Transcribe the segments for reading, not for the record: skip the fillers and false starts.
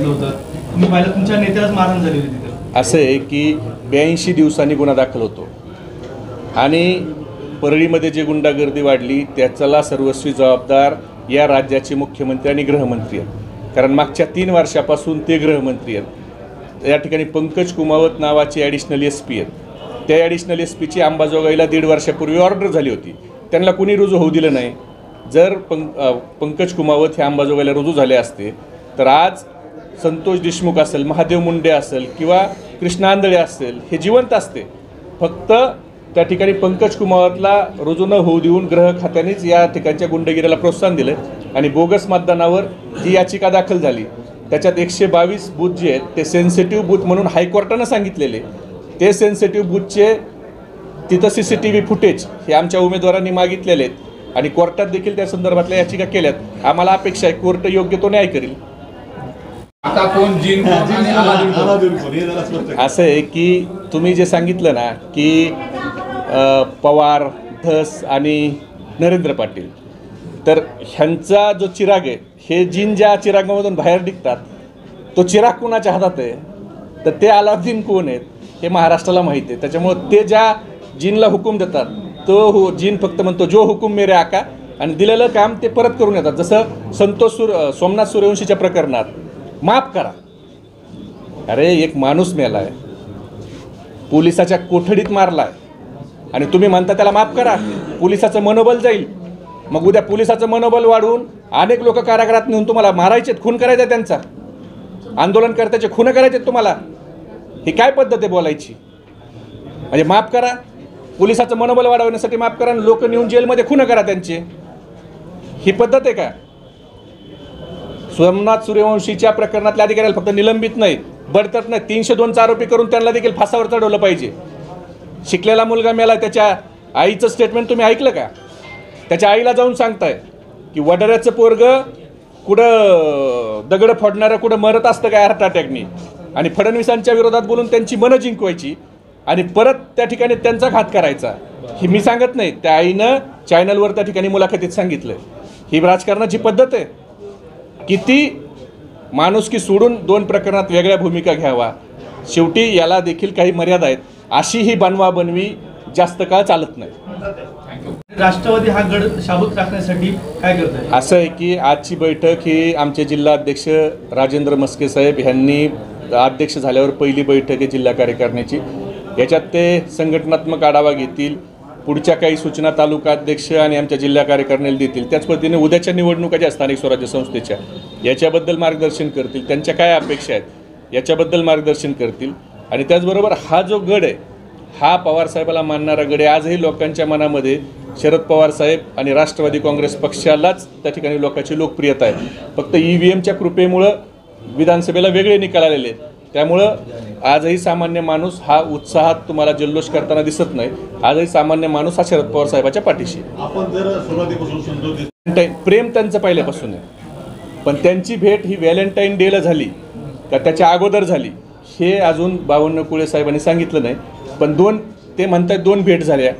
सांगितलं होतं, तुम्ही पाहिलं तुमच्या नेत्यालाच मारहाण झाली होती तिथं. असं आहे की 82 दिवसांनी गुन्हा दाखल होतो आणि परळीमध्ये जे गुंडागर्दी वाढली त्याच्याला सर्वस्वी जबाबदार या राज्याचे मुख्यमंत्री आणि गृहमंत्री आहेत. कारण मागच्या 3 वर्षापासून ते गृहमंत्री आहेत. या ठिकाणी पंकज कुमावत नावाचे ॲडिशनल SP आहेत. त्या ॲडिशनल SPची अंबाजोगाईला 1.5 वर्षापूर्वी ऑर्डर झाली होती, त्यांना कुणी रुजू होऊ दिलं नाही. जर पंकज कुमावत हे अंबाजोगाईला रुजू झाले असते तर आज संतोष देशमुख असेल, महादेव मुंडे असेल किंवा कृष्णा आंधळे असेल हे जिवंत असते. फक्त त्या ठिकाणी पंकज कुमावतला रुजू न होऊ देऊन गृह खात्यानेच या ठिकाणच्या गुंडगिरीला प्रोत्साहन दिलं आणि बोगस मतदानावर जी याचिका दाखल झाली त्याच्यात 122 बूथ जे आहेत ते सेन्सिटिव्ह बूथ म्हणून हायकोर्टानं सांगितलेले. ते सेन्सिटिव्ह बूथचे तिथं CCTV फुटेज हे आमच्या उमेदवारांनी मागितलेले आहेत आणि कोर्टात देखील त्या संदर्भातल्या याचिका केल्यात. आम्हाला अपेक्षा आहे कोर्ट योग्य तो न्याय करेल. असं आहे की तुम्ही जे सांगितलं ना की पवार, धस आणि नरेंद्र पाटील, तर ह्यांचा जो चिराग आहे हे जिन ज्या चिरागामधून बाहेर निघतात तो चिराग कोणाच्या हातात आहे तर ते अलाउद्दीन कोण आहेत हे महाराष्ट्राला माहिती आहे. त्याच्यामुळं ते ज्या जिनला हुकूम देतात तो जिन फक्त म्हणतो जो हुकूम मेरे आका आणि दिलेलं काम ते परत करून येतात. जसं सोमनाथ सूर्यवंशीच्या प्रकरणात माफ करा. अरे एक माणूस मेला आहे, पोलिसाच्या कोठडीत मारला आहे आणि तुम्ही म्हणता त्याला माफ करा. पोलिसाचं मनोबल जाईल. मग उद्या पोलिसाचं मनोबल वाढवून अनेक लोक कारागृहात नेऊन तुम्हाला मारायचेत, खून करायचा त्यांचा, आंदोलनकर्त्याचे खून करायचे तुम्हाला. ही काय पद्धत आहे बोलायची? म्हणजे माफ करा, पोलिसाचं मनोबल वाढवण्यासाठी माफ करा आणि लोक नेऊन जेलमध्ये खून करा त्यांचे. ही पद्धत आहे का? सोमनाथ सूर्यवंशीच्या प्रकरणातल्या अधिकाऱ्याला फक्त निलंबित नाही, बडतर्फ नाही, 302चा आरोपी करून त्यांना देखील फासावर चढवलं पाहिजे. शिकलेला मुलगा मेला, त्याच्या आईचं स्टेटमेंट तुम्ही ऐकलं का? त्याच्या आईला जाऊन सांगताय की वडाऱ्याचं पोरगं कुठं दगड फोडणारं कुठं मरत असतं काय हार्ट अटॅकनी, आणि फडणवीसांच्या विरोधात बोलून त्यांची मनं जिंकवायची आणि परत त्या ठिकाणी त्यांचा घात करायचा. ही मी सांगत नाही, त्या आईनं चॅनलवर त्या ठिकाणी मुलाखतीत सांगितलं. ही राजकारणाची पद्धत आहे. किती माणुसकी सोडून 2 प्रकरणात वेगळ्या भूमिका घ्यावा. शेवटी याला देखील काही मर्यादा आहेत. अशी ही बनवाबनवी जास्त काळ चालत नाही. राष्ट्रवादी हा गड शाबूत राखण्यासाठी काय करत आहे? असं आहे की आजची बैठक ही आमचे जिल्हा अध्यक्ष राजेंद्र मस्के साहेब यांनी अध्यक्ष झाल्यावर पहिली बैठक आहे जिल्हा कार्यकारिणीची. याच्यात ते संघटनात्मक आढावा घेतील, पुढच्या काही सूचना तालुका अध्यक्ष आणि आमच्या जिल्हा कार्यकारिणीला देतील. त्याच पद्धतीने उद्याच्या निवडणुका ज्या स्थानिक स्वराज्य संस्थेच्या याच्याबद्दल मार्गदर्शन करतील, त्यांच्या काय अपेक्षा आहेत याच्याबद्दल मार्गदर्शन करतील. आणि त्याचबरोबर हा जो गड आहे हा पवारसाहेबाला मानणारा गड आहे. आजही लोकांच्या मनामध्ये शरद पवारसाहेब आणि राष्ट्रवादी काँग्रेस पक्षालाच त्या ठिकाणी लोकांची लोकप्रियता आहे. फक्त EVMच्या कृपेमुळं विधानसभेला वेगळे निकाल आलेले आहेत. त्यामुळं आजही सामान्य माणूस हा उत्साहात तुम्हाला जल्लोष करताना दिसत नाही. आजही सामान्य माणूस हा शरद पवार साहेबाच्या पाठीशी. आपण जर सुरुवातीपासून प्रेम त्यांचं पहिल्यापासून आहे, पण त्यांची भेट ही व्हॅलेंटाईन डेला झाली का त्याच्या अगोदर झाली हे अजून बावन्नकुळे साहेबांनी सांगितलं नाही. पण ते म्हणतात 2 भेट झाल्या.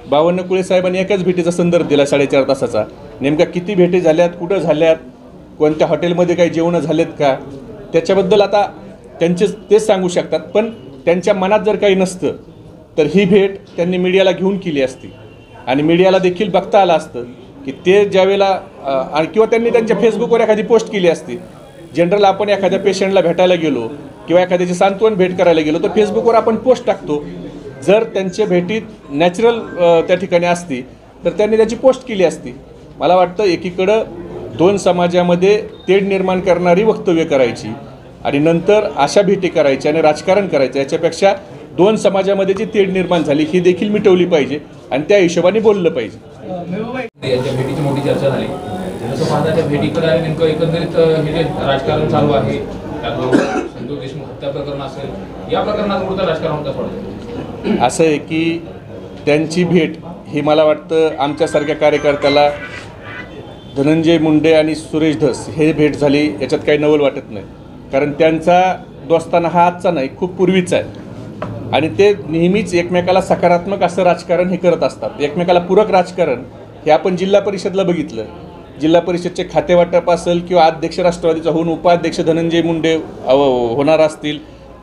बावन्नकुळे साहेबांनी एकाच भेटीचा संदर्भ दिला 4.5 तासाचा. नेमका किती भेटी झाल्यात, कुठं झाल्यात, कोणत्या हॉटेलमध्ये काही जेवणं झालेत का, त्याच्याबद्दल आता तेच सांगू शकतात. पण त्यांच्या मनात जर काही नसतं तर ही भेट त्यांनी मीडियाला घेऊन केली असती आणि मीडियाला देखील बघता आलं असतं की ते ज्यावेळेला किंवा त्यांनी त्यांच्या फेसबुकवर एखादी पोस्ट केली असती. जनरल आपण एखाद्या पेशंटला भेटायला गेलो किंवा एखाद्याची सांत्वन भेट करायला गेलो तर फेसबुकवर आपण पोस्ट टाकतो. जर त्यांच्या भेटीत नॅचरल त्या ठिकाणी असती तर त्यांनी त्याची पोस्ट केली असती. मला वाटतं एकीकडं 2 समाजामध्ये तेढ निर्माण करणारी वक्तव्य करायची आणि नंतर अशा भेटी करायच्या आणि राजकारण करायचं, याच्यापेक्षा 2 समाजामध्ये जी तेढ निर्माण झाली ही देखील मिटवली पाहिजे आणि त्या हिशोबाने बोललं पाहिजे. याच्या भेटीची मोठी चर्चा झाली. जसं पाहता त्या भेटीकडे नेमकं एकंदरीत हे जे राजकारण चालू आहे, संतोष देशमुख हत्या प्रकरण असेल, या प्रकरणात कुठं राजकारण कसं वाटतं? असं आहे की त्यांची भेट ही मला वाटतं आमच्यासारख्या कार्यकर्त्याला धनंजय मुंडे आणि सुरेश धस हे भेट झाली याच्यात काही नवल वाटत नाही. कारण त्यांचा दोस्ताना हा आजचा नाही, खूप पूर्वीचा आहे आणि ते नेहमीच एकमेकाला सकारात्मक असं राजकारण हे करत असतात. एकमेकाला पूरक राजकारण हे आपण जिल्हा परिषदला बघितलं जिल्हा परिषदचे खातेवाटप असेल किंवा अध्यक्ष राष्ट्रवादीचा होऊन उपाध्यक्ष धनंजय मुंडे होणार असतील,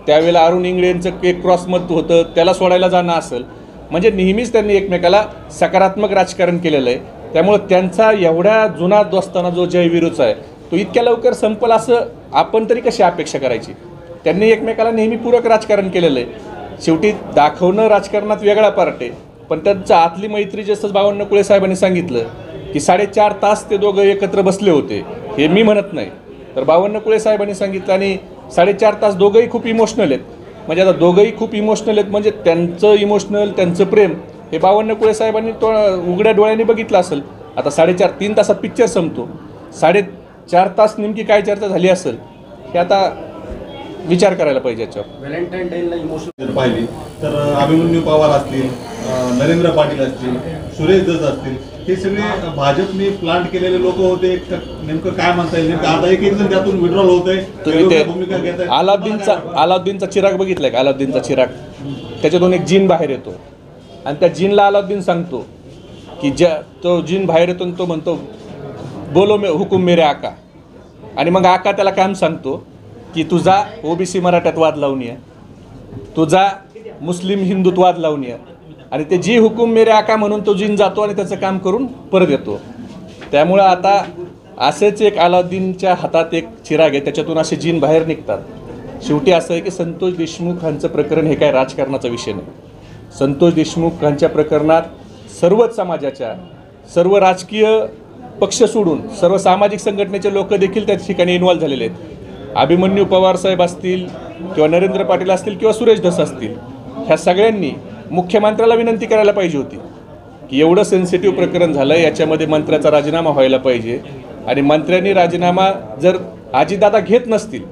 त्यावेळेला अरुण इंगळे यांचं एक क्रॉसमत होतं, त्याला सोडायला जाणं असेल, म्हणजे नेहमीच त्यांनी एकमेकाला सकारात्मक राजकारण केलेलं आहे. त्यामुळं त्यांचा एवढ्या जुना दोस्ताना जो जयवीरूचा आहे तो इतक्या लवकर संपल असं आपण तरी कशी अपेक्षा करायची. त्यांनी एकमेकाला नेहमी पूरक राजकारण केलेलं आहे. शेवटी दाखवणं राजकारणात वेगळा पार्ट आहे, पण त्यांचं आतली मैत्री जसं बावन्नकुळे साहेबांनी सांगितलं की 4.5 तास ते दोघं एकत्र बसले होते, हे मी म्हणत नाही, तर बावन्नकुळे साहेबांनी सांगितलं. आणि 4.5 तास दोघंही खूप इमोशनल आहेत. म्हणजे आता दोघंही खूप इमोशनल आहेत म्हणजे त्यांचं इमोशनल, त्यांचं प्रेम हे बावन्नकुळे साहेबांनी तो उघड्या डोळ्यांनी बघितलं असेल. आता 3 तासात पिक्चर संपतो, 4.5 तास नेमकी काय चर्चा झाली असेल हे आता विचार करायला पाहिजे याच्यावर. व्हॅलेंटाईन डेला इमोशनल जर पाहिली तर अभिमन्यू पवार असतील, नरेंद्र पाटील असतील, सुरेश दस असतील, हे सगळे भाजपने प्लांट केलेले लोक होते. नेमकं काय म्हणता येईल, नेमकं आता एक जण त्यातून विड्रॉल होत तुम्ही ते आहे, भूमिका घेत आहे. अलाउद्दीनचा चिराग बघितलाय का? अलाउद्दीनचा चिराग, त्याच्यातून एक जीन बाहेर येतो आणि त्या जीनला अलाउद्दीन सांगतो की तो जीन बाहेर येतो आणि तो म्हणतो बोलो हुकुम मेरे आका. आणि मग आका त्याला काम सांगतो की तुझा ओबीसी मराठ्यात वाद लावून ये, तुझा मुस्लिम हिंदूत वाद लावून ये. आणि ते जी हुकुम मेरे आका म्हणून तो जीन जातो आणि त्याचं काम करून परत येतो. त्यामुळं आता असेच एक अलाउद्दीनच्या हातात एक चिराग आहे, त्याच्यातून असे जीन बाहेर निघतात. शेवटी असं आहे की संतोष देशमुखांचं प्रकरण हे काय राजकारणाचा विषय नाही. संतोष देशमुखांच्या प्रकरणात सर्वच समाजाच्या, सर्व राजकीय पक्ष सोडून सर्व सामाजिक संघटनेचे लोक देखील त्या ठिकाणी इन्व्हॉल्व झालेले आहेत. अभिमन्यू पवार साहेब असतील किंवा नरेंद्र पाटील असतील किंवा सुरेश धस असतील, ह्या सगळ्यांनी मुख्यमंत्र्याला विनंती करायला पाहिजे होती की एवढं सेन्सिटिव्ह प्रकरण झालं, याच्यामध्ये मंत्र्याचा राजीनामा व्हायला पाहिजे. आणि मंत्र्यांनी राजीनामा जर अजितदादा घेत नसतील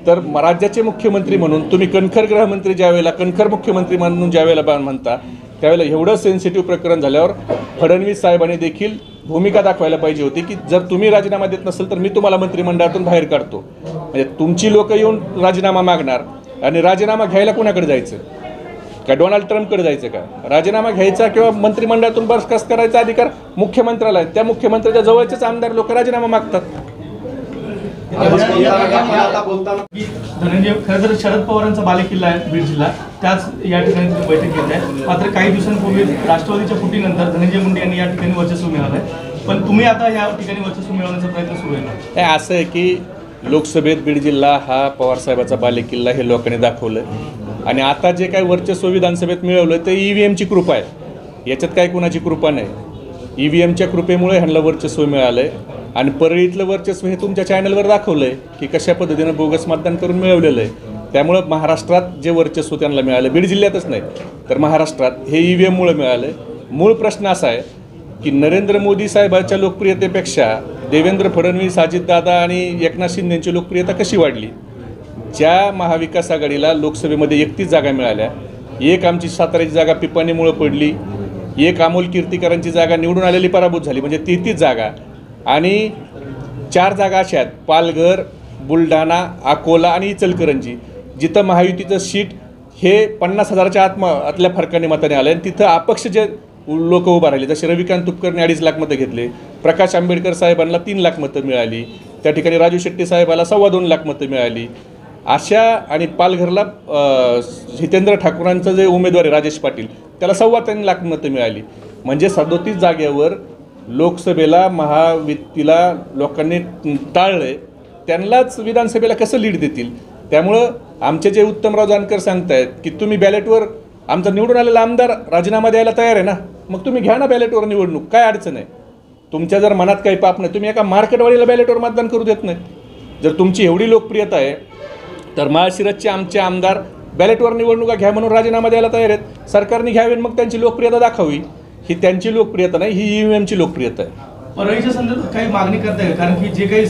तर राज्याचे मुख्यमंत्री म्हणून तुम्ही कणखर गृहमंत्री ज्यावेळेला, कणखर मुख्यमंत्री म्हणून ज्यावेळेला म्हणता, त्यावेळेला एवढं सेन्सिटिव्ह प्रकरण झाल्यावर फडणवीस साहेबांनी देखील भूमिका दाखवायला पाहिजे होती की जर तुम्ही राजीनामा देत नसेल तर मी तुम्हाला मंत्रिमंडळातून बाहेर काढतो. म्हणजे तुमची लोक येऊन राजीनामा मागणार आणि राजीनामा घ्यायला कोणाकडे जायचं? का डोनाल्ड ट्रम्पकडे जायचं का? राजीनामा घ्यायचा किंवा मंत्रिमंडळातून बरखास्त करायचा अधिकार मुख्यमंत्र्याला आहे. त्या मुख्यमंत्र्याच्या जवळचेच आमदार लोक राजीनामा मागतात. की धनंजय, खरं तर शरद पवारांचा बालेकिल्ला आहे बीड जिल्हा, त्याच या ठिकाणी तुम्ही बैठक घेत आहे. मात्र काही दिवसांपूर्वी राष्ट्रवादीच्या फुटीनंतर धनंजय मुंडे यांनी या ठिकाणी वर्चस्व मिळवलं आहे. पण तुम्ही आता या ठिकाणी वर्चस्व मिळवण्याचा प्रयत्न सुरू आहे का? हे असं आहे की लोकसभेत बीड जिल्हा हा पवारसाहेबाचा बालेकिल्ला हे लोकांनी दाखवलं. आणि आता जे काही वर्चस्व विधानसभेत मिळवलं ते EVMची कृपा आहे, याच्यात काय कुणाची कृपा नाही. EVMच्या कृपेमुळे ह्यांना वर्चस्व मिळालं आहे. आणि परळीतलं वर्चस्व हे तुमच्या चॅनलवर दाखवलं आहे की कशा पद्धतीनं बोगस मतदान करून मिळवलेलं आहे. त्यामुळं महाराष्ट्रात जे वर्चस्व त्यांना मिळालं, बीड जिल्ह्यातच नाही तर महाराष्ट्रात, हे EVMमुळे मिळालं आहे. मूळ प्रश्न असा आहे की नरेंद्र मोदी साहेबांच्या लोकप्रियतेपेक्षा देवेंद्र फडणवीस, अजितदादा आणि एकनाथ शिंदे यांची लोकप्रियता कशी वाढली? ज्या महाविकास आघाडीला लोकसभेमध्ये 31 जागा मिळाल्या, एक आमची साताऱ्याची जागा पिपाणीमुळं पडली, एक अमोल कीर्तीकरांची जागा निवडून आलेली पराभूत झाली, म्हणजे 33 जागा. आणि 4 जागा अशा आहेत, पालघर, बुलढाणा, अकोला आणि इचलकरंजी, जिथं महायुतीचं सीट हे 50,000च्या आतल्या फरकाने मताने आलं. आणि तिथं अपक्ष जे लोक उभा राहिले, जसे रविकांत तुपकरने 2.5 लाख मतं घेतले, प्रकाश आंबेडकर साहेबांना 3 लाख मतं मिळाली, त्या ठिकाणी राजू शेट्टी साहेबाला 2.25 लाख मतं मिळाली. अशा, आणि पालघरला हितेंद्र ठाकूरांचं जे उमेदवार आहे राजेश पाटील, त्याला 3.25 लाख मतं मिळाली. म्हणजे 37 जागेवर लोकसभेला महायुतीला लोकांनी टाळलं, त्यांनाच विधानसभेला कसं लीड देतील? त्यामुळं आमचे जे उत्तमराव जानकर सांगतायत की तुम्ही बॅलेटवर, आमचा निवडून आलेला आमदार राजीनामा द्यायला तयार आहे ना, मग तुम्ही घ्या ना बॅलेटवर निवडणूक, काय अडचण आहे? तुमच्या जर मनात काही पाप नाही, तुम्ही एका मार्केटवाडीला बॅलेटवर मतदान करू देत नाही. जर तुमची एवढी लोकप्रियता आहे तर माळशिरसचे आमचे आमदार बॅलेटवर निवडणुका घ्या म्हणून राजीनामा द्यायला तयार आहेत. सरकारने घ्यावे, मग त्यांची लोकप्रियता दाखवावी. ही त्यांची लोकप्रियता नाही, ही EVMची लोकप्रियता आहे. परळीच्या संदर्भात काही मागणी करताय, कारण की जे काही